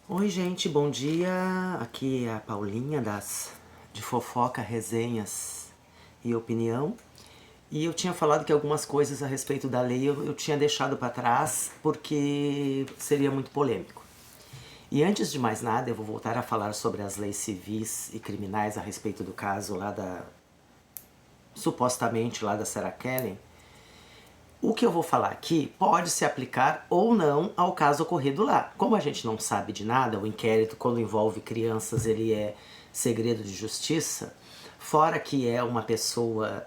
Oi gente, bom dia, aqui é a Paulinha de fofoca, resenhas e opinião. E eu tinha falado que algumas coisas a respeito da lei eu tinha deixado para trás porque seria muito polêmico. E antes de mais nada, eu vou voltar a falar sobre as leis civis e criminais a respeito do caso lá supostamente lá da Sarah Kellen. O que eu vou falar aqui pode se aplicar ou não ao caso ocorrido lá. Como a gente não sabe de nada, o inquérito, quando envolve crianças, ele é segredo de justiça, fora que é uma pessoa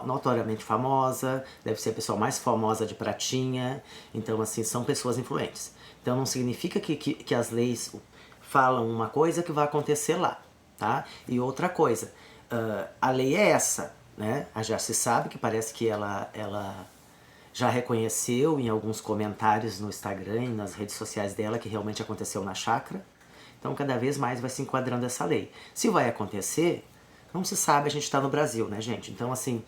notoriamente famosa, deve ser a pessoa mais famosa de Pratinha, então assim, são pessoas influentes. Então não significa que as leis falam uma coisa que vai acontecer lá, tá? E outra coisa, a lei é essa, né? Já se sabe que parece que ela já reconheceu em alguns comentários no Instagram e nas redes sociais dela que realmente aconteceu na chácara. Então cada vez mais vai se enquadrando essa lei. Se vai acontecer, não se sabe, a gente está no Brasil, né, gente? Então, assim,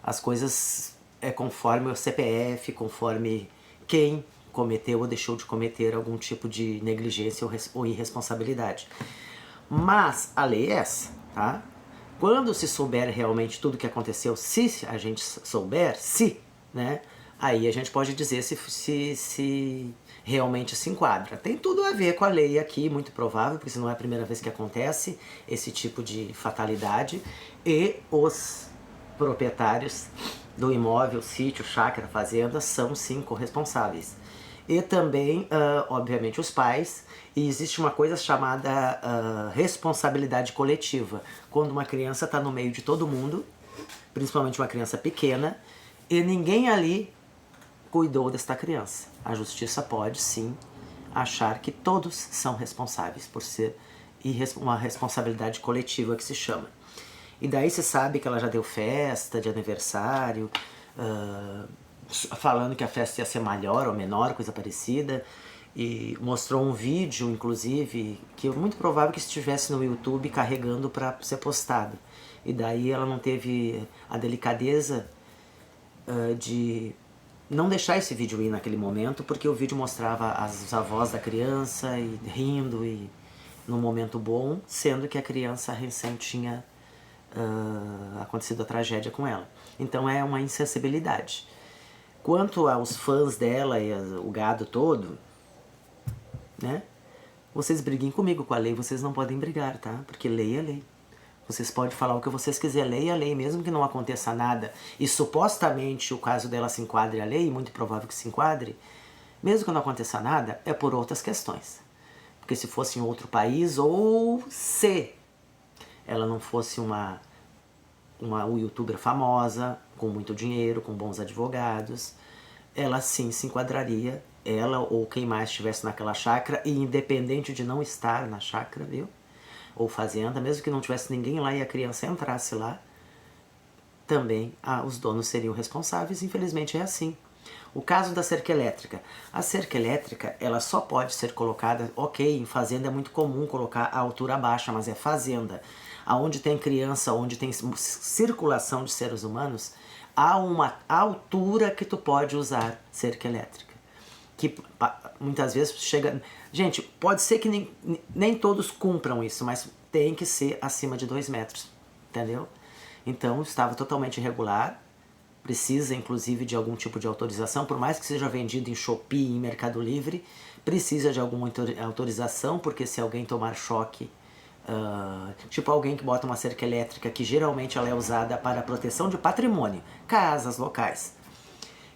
as coisas é conforme o CPF, conforme quem cometeu ou deixou de cometer algum tipo de negligência ou irresponsabilidade. Mas a lei é essa, tá? Quando se souber realmente tudo o que aconteceu, se a gente souber, né? Aí a gente pode dizer se realmente se enquadra. Tem tudo a ver com a lei aqui, muito provável, porque não é a primeira vez que acontece esse tipo de fatalidade. E os proprietários do imóvel, sítio, chácara, fazenda, são sim corresponsáveis. E também, obviamente, os pais. E existe uma coisa chamada responsabilidade coletiva. Quando uma criança está no meio de todo mundo, principalmente uma criança pequena, e ninguém ali cuidou desta criança. A justiça pode sim achar que todos são responsáveis por ser uma responsabilidade coletiva que se chama. E daí se sabe que ela já deu festa de aniversário, falando que a festa ia ser maior ou menor, coisa parecida, e mostrou um vídeo, inclusive, que é muito provável que estivesse no YouTube carregando para ser postado. E daí ela não teve a delicadeza de não deixar esse vídeo ir naquele momento, porque o vídeo mostrava os avós da criança e rindo e num momento bom, sendo que a criança recém tinha acontecido a tragédia com ela. Então é uma insensibilidade. Quanto aos fãs dela e o gado todo, né? Vocês briguem comigo com a lei, vocês não podem brigar, tá? Porque lei é lei. Vocês podem falar o que vocês quiserem, lei é lei, mesmo que não aconteça nada, e supostamente o caso dela se enquadre a lei, muito provável que se enquadre, mesmo que não aconteça nada, é por outras questões. Porque se fosse em outro país, ou se ela não fosse uma youtuber famosa, com muito dinheiro, com bons advogados, ela sim se enquadraria, ela ou quem mais estivesse naquela chácara, e independente de não estar na chácara, viu? Ou fazenda, mesmo que não tivesse ninguém lá e a criança entrasse lá, também os donos seriam responsáveis. Infelizmente é assim. O caso da cerca elétrica. A cerca elétrica, ela só pode ser colocada, ok, em fazenda é muito comum colocar a altura baixa, mas é fazenda. Aonde tem criança, onde tem circulação de seres humanos, há uma altura que tu pode usar cerca elétrica. Que muitas vezes chega... Gente, pode ser que nem todos cumpram isso, mas tem que ser acima de 2 metros, entendeu? Então estava totalmente irregular, precisa inclusive de algum tipo de autorização, por mais que seja vendido em Shopee, em Mercado Livre, precisa de alguma autorização, porque se alguém tomar choque, tipo alguém que bota uma cerca elétrica, que geralmente ela é usada para a proteção de patrimônio, casas, locais.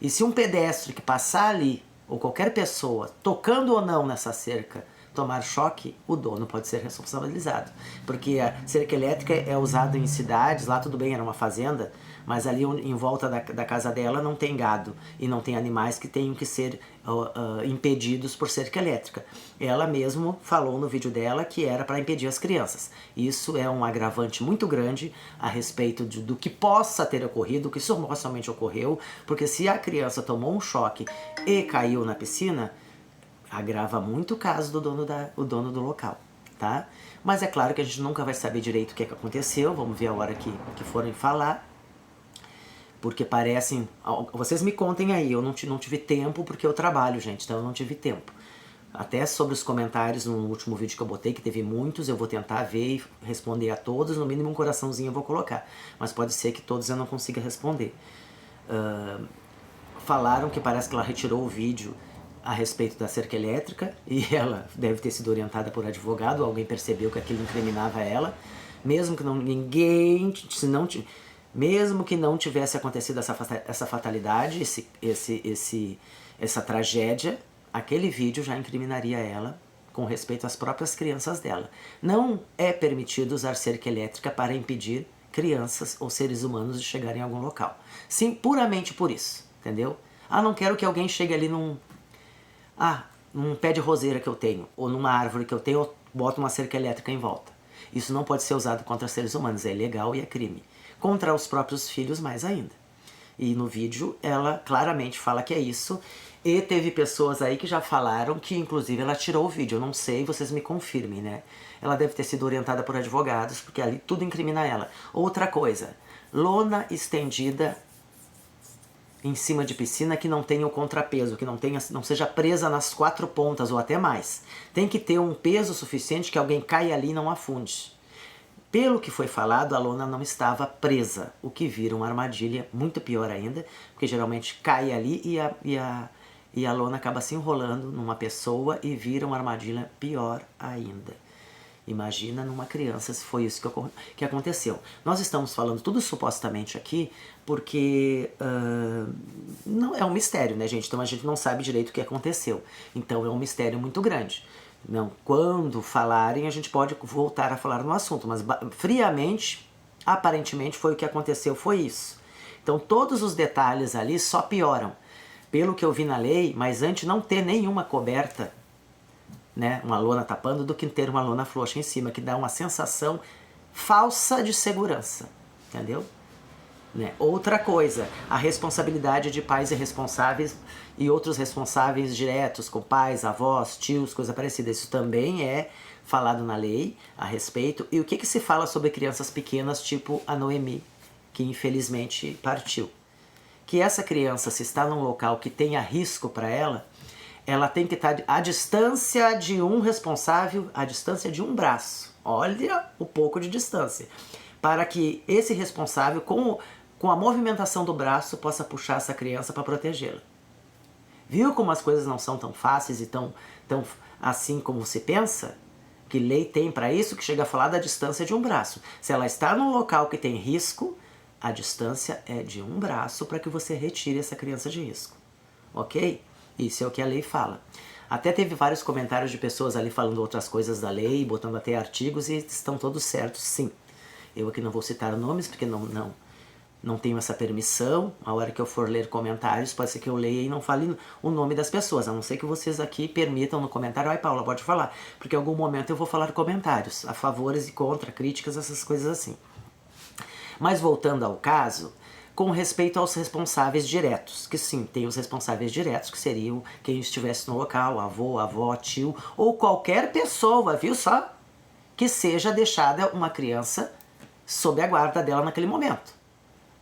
E se um pedestre que passar ali, ou qualquer pessoa, tocando ou não nessa cerca, tomar choque, o dono pode ser responsabilizado. Porque a cerca elétrica é usada em cidades, lá tudo bem, era uma fazenda, mas ali em volta da casa dela não tem gado e não tem animais que tenham que ser impedidos por cerca elétrica. Ela mesmo falou no vídeo dela que era para impedir as crianças. Isso é um agravante muito grande a respeito do que possa ter ocorrido, o que supostamente ocorreu, porque se a criança tomou um choque e caiu na piscina, agrava muito o caso do dono do local, tá? Mas é claro que a gente nunca vai saber direito o que aconteceu, vamos ver a hora que forem falar, porque parecem... Vocês me contem aí, eu não tive tempo porque eu trabalho, gente, então eu não tive tempo. Até sobre os comentários no último vídeo que eu botei, que teve muitos, eu vou tentar ver e responder a todos, no mínimo um coraçãozinho eu vou colocar. Mas pode ser que todos eu não consiga responder. Falaram que parece que ela retirou o vídeo a respeito da cerca elétrica e ela deve ter sido orientada por advogado, alguém percebeu que aquilo incriminava ela, mesmo que mesmo que não tivesse acontecido essa fatalidade, essa tragédia, aquele vídeo já incriminaria ela com respeito às próprias crianças dela. Não é permitido usar cerca elétrica para impedir crianças ou seres humanos de chegarem a algum local. Sim, puramente por isso, entendeu? Não quero que alguém chegue ali num pé de roseira que eu tenho, ou numa árvore que eu tenho, ou boto uma cerca elétrica em volta. Isso não pode ser usado contra seres humanos, é ilegal e é crime. Contra os próprios filhos, mais ainda. E no vídeo ela claramente fala que é isso. E teve pessoas aí que já falaram que inclusive ela tirou o vídeo. Eu não sei, vocês me confirmem, né? Ela deve ter sido orientada por advogados, porque ali tudo incrimina ela. Outra coisa, lona estendida em cima de piscina que não tenha o contrapeso, que não seja presa nas 4 pontas ou até mais. Tem que ter um peso suficiente que alguém caia ali e não afunde. Pelo que foi falado, a lona não estava presa, o que vira uma armadilha muito pior ainda, porque geralmente cai ali e a lona acaba se enrolando numa pessoa e vira uma armadilha pior ainda. Imagina numa criança se foi isso que aconteceu. Nós estamos falando tudo supostamente aqui porque não é um mistério, né, gente? Então a gente não sabe direito o que aconteceu. Então é um mistério muito grande. Não, quando falarem, a gente pode voltar a falar no assunto, mas friamente, aparentemente foi o que aconteceu, foi isso. Então todos os detalhes ali só pioram. Pelo que eu vi na lei, mas antes não ter nenhuma coberta, né, uma lona tapando, do que ter uma lona frouxa em cima, que dá uma sensação falsa de segurança, entendeu? Né? Outra coisa, a responsabilidade de pais irresponsáveis e outros responsáveis diretos, com pais, avós, tios, coisa parecida. Isso também é falado na lei a respeito. E o que se fala sobre crianças pequenas, tipo a Noemi, que infelizmente partiu? Que essa criança, se está num local que tenha risco para ela tem que estar à distância de um responsável, à distância de um braço. Olha o pouco de distância. Para que esse responsável, com a movimentação do braço, possa puxar essa criança para protegê-la. Viu como as coisas não são tão fáceis e tão assim como se pensa? Que lei tem para isso, que chega a falar da distância de um braço. Se ela está num local que tem risco, a distância é de um braço para que você retire essa criança de risco. Ok? Isso é o que a lei fala. Até teve vários comentários de pessoas ali falando outras coisas da lei, botando até artigos, e estão todos certos, sim. Eu aqui não vou citar nomes, porque não tenho essa permissão. A hora que eu for ler comentários, pode ser que eu leia e não fale o nome das pessoas, a não ser que vocês aqui permitam no comentário. Ai, Paula, pode falar, porque em algum momento eu vou falar comentários, a favores e contra, críticas, essas coisas assim. Mas voltando ao caso, com respeito aos responsáveis diretos, que sim, tem os responsáveis diretos, que seriam quem estivesse no local, avô, avó, tio, ou qualquer pessoa, viu só? Que seja deixada uma criança sob a guarda dela naquele momento.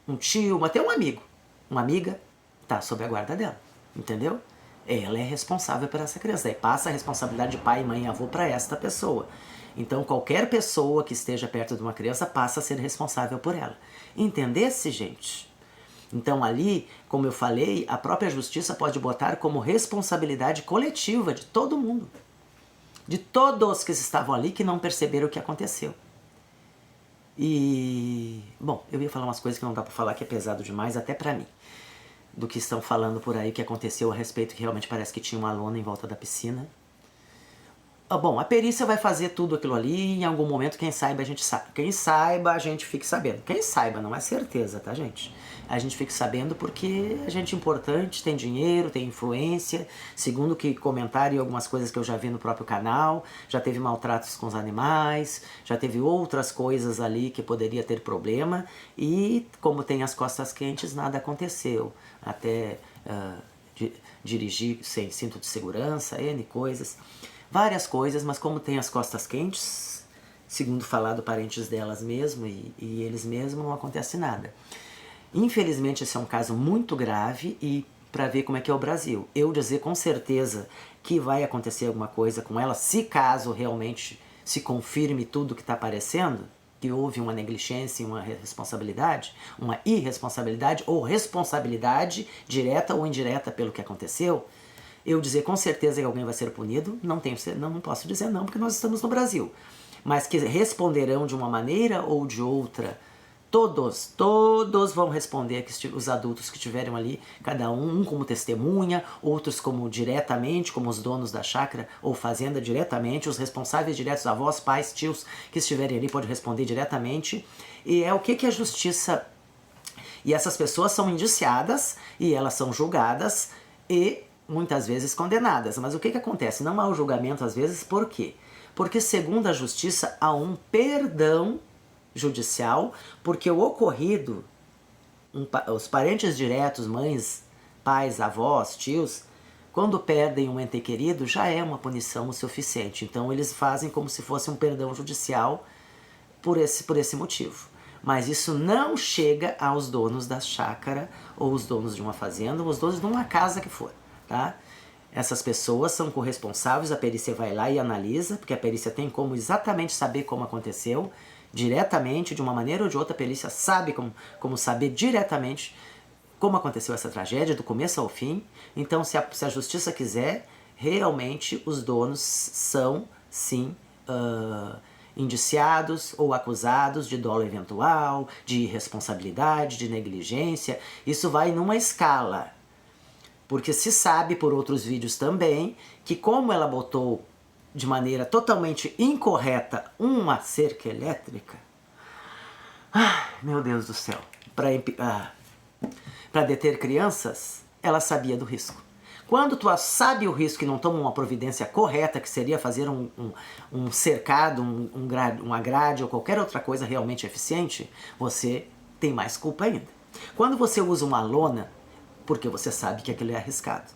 Um tio, até um amigo, uma amiga, tá sob a guarda dela, entendeu? Ela é responsável por essa criança, daí passa a responsabilidade de pai, mãe e avô para esta pessoa. Então qualquer pessoa que esteja perto de uma criança passa a ser responsável por ela. Entendesse, gente? Então ali, como eu falei, a própria justiça pode botar como responsabilidade coletiva de todo mundo. De todos que estavam ali que não perceberam o que aconteceu. E, bom, eu ia falar umas coisas que não dá pra falar, que é pesado demais, até pra mim. Do que estão falando por aí, que aconteceu a respeito, que realmente parece que tinha uma lona em volta da piscina. Bom, a perícia vai fazer tudo aquilo ali e em algum momento, quem saiba, a gente sabe. Quem saiba, a gente fique sabendo. Quem saiba, não é certeza, tá, gente? A gente fique sabendo porque a gente é importante, tem dinheiro, tem influência. Segundo que comentaram e algumas coisas que eu já vi no próprio canal, já teve maltratos com os animais, já teve outras coisas ali que poderia ter problema. E como tem as costas quentes, nada aconteceu. Até dirigir sem cinto de segurança, N coisas. Várias coisas, mas como tem as costas quentes, segundo falado parentes delas mesmo e eles mesmos, não acontece nada. Infelizmente esse é um caso muito grave e para ver como é que é o Brasil. Eu dizer com certeza que vai acontecer alguma coisa com ela, se caso realmente se confirme tudo que está aparecendo, que houve uma negligência, uma irresponsabilidade ou responsabilidade direta ou indireta pelo que aconteceu, eu dizer com certeza que alguém vai ser punido, não posso dizer não, porque nós estamos no Brasil. Mas que responderão de uma maneira ou de outra, todos vão responder, os adultos que estiveram ali, cada um como testemunha, outros como diretamente, como os donos da chácara ou fazenda diretamente, os responsáveis diretos, avós, pais, tios que estiverem ali podem responder diretamente. E é o que a justiça... E essas pessoas são indiciadas e elas são julgadas e muitas vezes condenadas. Mas o que acontece? Não há o julgamento às vezes, por quê? Porque segundo a justiça há um perdão judicial, porque o ocorrido, os parentes diretos, mães, pais, avós, tios, quando perdem um ente querido, já é uma punição o suficiente. Então eles fazem como se fosse um perdão judicial por esse motivo. Mas isso não chega aos donos da chácara, ou os donos de uma fazenda, ou os donos de uma casa que for, tá? Essas pessoas são corresponsáveis, a perícia vai lá e analisa, porque a perícia tem como exatamente saber como aconteceu, diretamente, de uma maneira ou de outra, a perícia sabe como saber diretamente como aconteceu essa tragédia, do começo ao fim. Então, se a justiça quiser, realmente os donos são, sim, indiciados ou acusados de dolo eventual, de irresponsabilidade, de negligência. Isso vai numa escala, porque se sabe por outros vídeos também que como ela botou de maneira totalmente incorreta uma cerca elétrica, meu Deus do céu, para deter crianças, ela sabia do risco. Quando tu sabe o risco e não toma uma providência correta, que seria fazer um cercado, uma grade ou qualquer outra coisa realmente eficiente, você tem mais culpa ainda. Quando você usa uma lona, porque você sabe que aquilo é arriscado,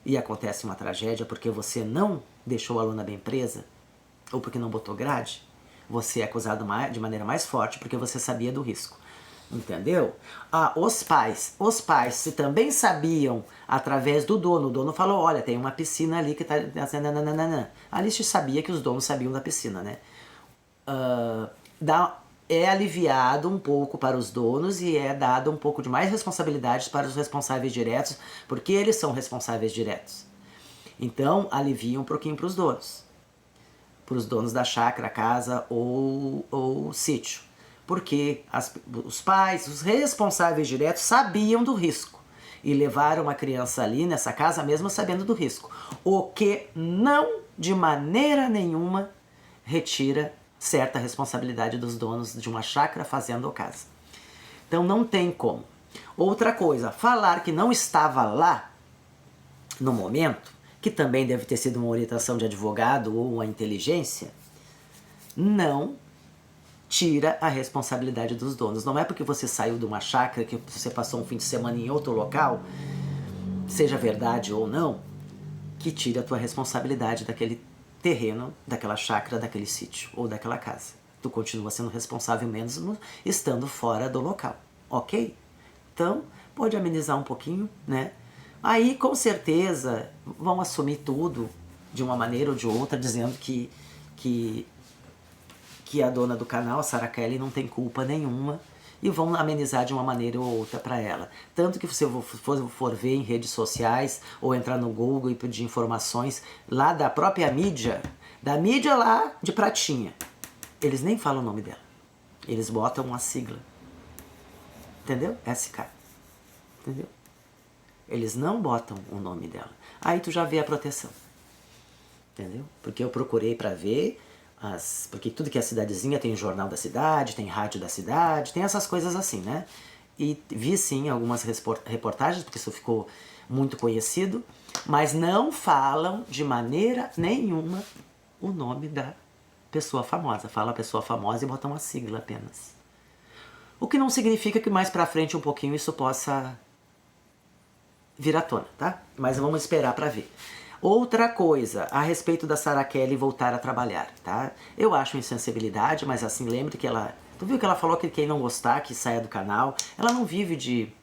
e acontece uma tragédia porque você não deixou a lona bem presa, ou porque não botou grade, você é acusado de maneira mais forte porque você sabia do risco. Entendeu? Os pais se também sabiam através do dono, o dono falou, olha, tem uma piscina ali que tá... Ali se sabia que os donos sabiam da piscina, né? É aliviado um pouco para os donos e é dado um pouco de mais responsabilidades para os responsáveis diretos, porque eles são responsáveis diretos. Então, alivia um pouquinho para os donos da chácara, casa ou sítio. Porque os pais, os responsáveis diretos, sabiam do risco e levaram a criança ali nessa casa mesmo sabendo do risco. O que não, de maneira nenhuma, retira certa responsabilidade dos donos de uma chácara, fazenda ou casa. Então não tem como. Outra coisa, falar que não estava lá no momento, que também deve ter sido uma orientação de advogado ou uma inteligência, não tira a responsabilidade dos donos. Não é porque você saiu de uma chácara, que você passou um fim de semana em outro local, seja verdade ou não, que tira a tua responsabilidade daquele terreno, daquela chácara, daquele sítio ou daquela casa. Tu continua sendo responsável mesmo estando fora do local, ok? Então, pode amenizar um pouquinho, né? Aí, com certeza, vão assumir tudo de uma maneira ou de outra, dizendo que a dona do canal, a Sarah Kelly, não tem culpa nenhuma e vão amenizar de uma maneira ou outra para ela. Tanto que se você for ver em redes sociais ou entrar no Google e pedir informações lá da própria mídia, da mídia lá de pratinha, eles nem falam o nome dela. Eles botam uma sigla. Entendeu? SK. Entendeu? Eles não botam o nome dela. Aí tu já vê a proteção. Entendeu? Porque eu procurei para ver... Porque tudo que é cidadezinha tem jornal da cidade, tem rádio da cidade, tem essas coisas assim, né? E vi sim algumas reportagens, porque isso ficou muito conhecido, mas não falam de maneira nenhuma o nome da pessoa famosa. Fala a pessoa famosa e botam uma sigla apenas. O que não significa que mais pra frente um pouquinho isso possa vir à tona, tá? Mas vamos esperar pra ver. Outra coisa, a respeito da Sarah Kelly voltar a trabalhar, tá? Eu acho insensibilidade, mas assim, lembre que ela... Tu viu que ela falou que quem não gostar, que saia do canal. Ela não vive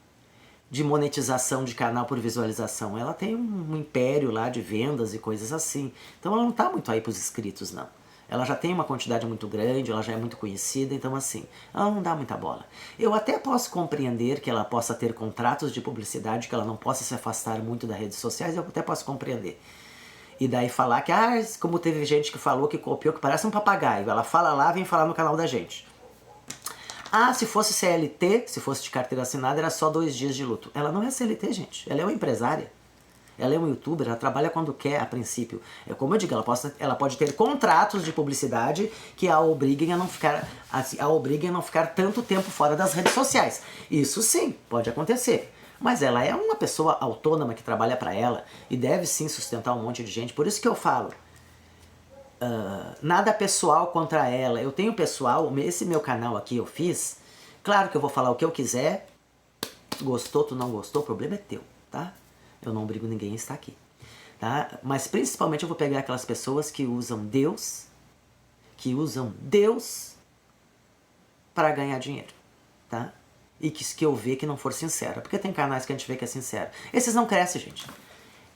de monetização de canal por visualização. Ela tem um império lá de vendas e coisas assim. Então ela não está muito aí para os inscritos, não. Ela já tem uma quantidade muito grande, ela já é muito conhecida, então assim, ela não dá muita bola. Eu até posso compreender que ela possa ter contratos de publicidade, que ela não possa se afastar muito das redes sociais, eu até posso compreender. E daí falar que, como teve gente que falou que copiou, que parece um papagaio. Ela fala lá, vem falar no canal da gente. Se fosse CLT, se fosse de carteira assinada, era só 2 dias de luto. Ela não é CLT, gente. Ela é uma empresária. Ela é um youtuber, ela trabalha quando quer, a princípio. É como eu digo, ela pode ter contratos de publicidade que a obriguem a não ficar tanto tempo fora das redes sociais. Isso sim, pode acontecer. Mas ela é uma pessoa autônoma que trabalha para ela e deve sim sustentar um monte de gente. Por isso que eu falo, nada pessoal contra ela. Eu tenho pessoal, esse meu canal aqui eu fiz, claro que eu vou falar o que eu quiser. Gostou, tu não gostou, o problema é teu, tá? Eu não obrigo ninguém a estar aqui, tá? Mas principalmente eu vou pegar aquelas pessoas que usam Deus para ganhar dinheiro, tá? E que eu ver que não for sincera, porque tem canais que a gente vê que é sincero. Esses não crescem, gente.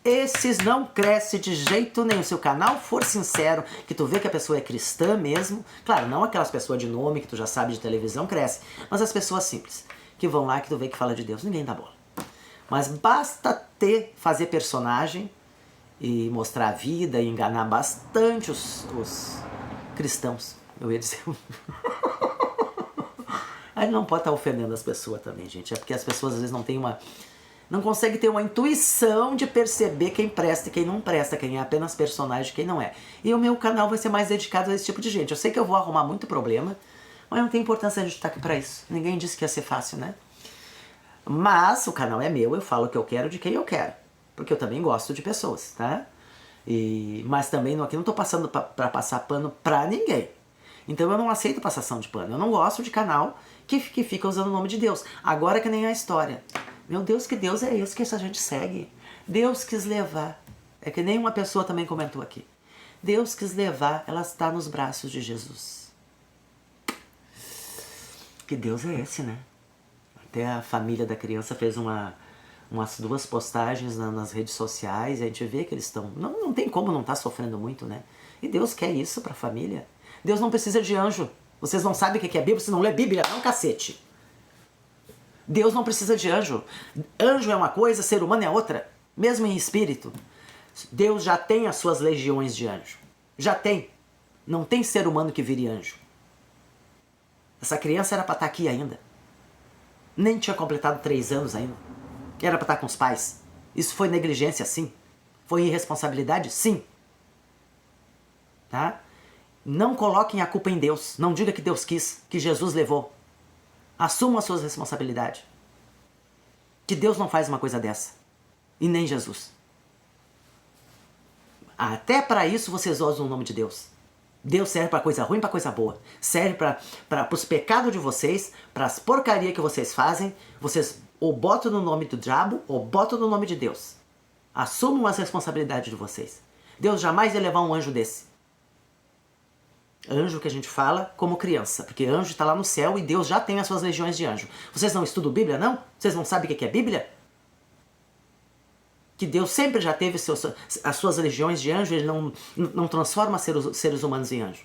Esses não crescem de jeito nenhum. Se o canal for sincero, que tu vê que a pessoa é cristã mesmo, claro, não aquelas pessoas de nome que tu já sabe de televisão, cresce, mas as pessoas simples, que vão lá, que tu vê que fala de Deus, ninguém dá bola. Mas basta fazer personagem e mostrar a vida e enganar bastante os cristãos, eu ia dizer. Aí não pode estar ofendendo as pessoas também, gente. É porque as pessoas às vezes não conseguem ter uma intuição de perceber quem presta e quem não presta, quem é apenas personagem e quem não é. E o meu canal vai ser mais dedicado a esse tipo de gente. Eu sei que eu vou arrumar muito problema, mas não tem importância a gente estar aqui pra isso. Ninguém disse que ia ser fácil, né? Mas o canal é meu, eu falo o que eu quero de quem eu quero. Porque eu também gosto de pessoas, tá? Mas também aqui não tô passando pra passar pano pra ninguém. Então eu não aceito passação de pano. Eu não gosto de canal que fica usando o nome de Deus. Agora que nem a história. Meu Deus, que Deus é esse que essa gente segue? Deus quis levar. É que nem uma pessoa também comentou aqui. Deus quis levar, ela está nos braços de Jesus. Que Deus é esse, né? Até a família da criança fez umas 2 postagens nas redes sociais e a gente vê que eles estão... Não tem como não estar sofrendo muito, né? E Deus quer isso pra família. Deus não precisa de anjo. Vocês não sabem o que é Bíblia? Você não lê Bíblia? Não, cacete. Deus não precisa de anjo. Anjo é uma coisa, ser humano é outra. Mesmo em espírito. Deus já tem as suas legiões de anjo. Já tem. Não tem ser humano que vire anjo. Essa criança era pra estar aqui ainda. Nem tinha completado 3 anos ainda. Era pra estar com os pais. Isso foi negligência, sim. Foi irresponsabilidade, sim. Tá? Não coloquem a culpa em Deus. Não diga que Deus quis, que Jesus levou. Assumam as suas responsabilidades. Que Deus não faz uma coisa dessa. E nem Jesus. Até para isso vocês usam o nome de Deus. Deus serve para coisa ruim, para coisa boa. Serve para os pecados de vocês, para as porcarias que vocês fazem. Vocês ou botam no nome do diabo ou botam no nome de Deus. Assumam as responsabilidades de vocês. Deus jamais ia levar um anjo desse. Anjo que a gente fala como criança, porque anjo está lá no céu e Deus já tem as suas legiões de anjo. Vocês não estudam Bíblia, não? Vocês não sabem o que é Bíblia? Que Deus sempre já teve as suas legiões de anjo, Ele não transforma seres humanos em anjo.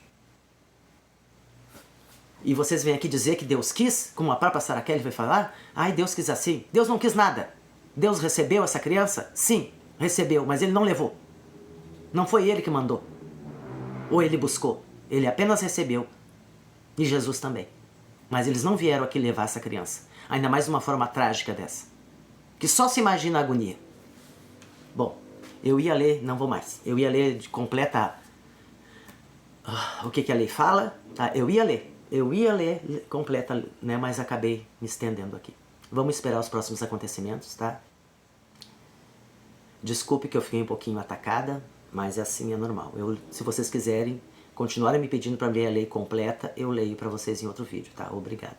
E vocês vêm aqui dizer que Deus quis, como a própria Sarah Kelly vai falar, Deus quis assim. Deus não quis nada. Deus recebeu essa criança? Sim, recebeu, mas Ele não levou. Não foi Ele que mandou. Ou Ele buscou. Ele apenas recebeu. E Jesus também. Mas eles não vieram aqui levar essa criança. Ainda mais de uma forma trágica dessa. Que só se imagina a agonia. Bom, eu ia ler, não vou mais. Eu ia ler de completa... o que a lei fala. Tá? Eu ia ler completa, né? Mas acabei me estendendo aqui. Vamos esperar os próximos acontecimentos, tá? Desculpe que eu fiquei um pouquinho atacada, mas assim é normal. Se vocês quiserem continuarem me pedindo para ler a lei completa, eu leio para vocês em outro vídeo, tá? Obrigado.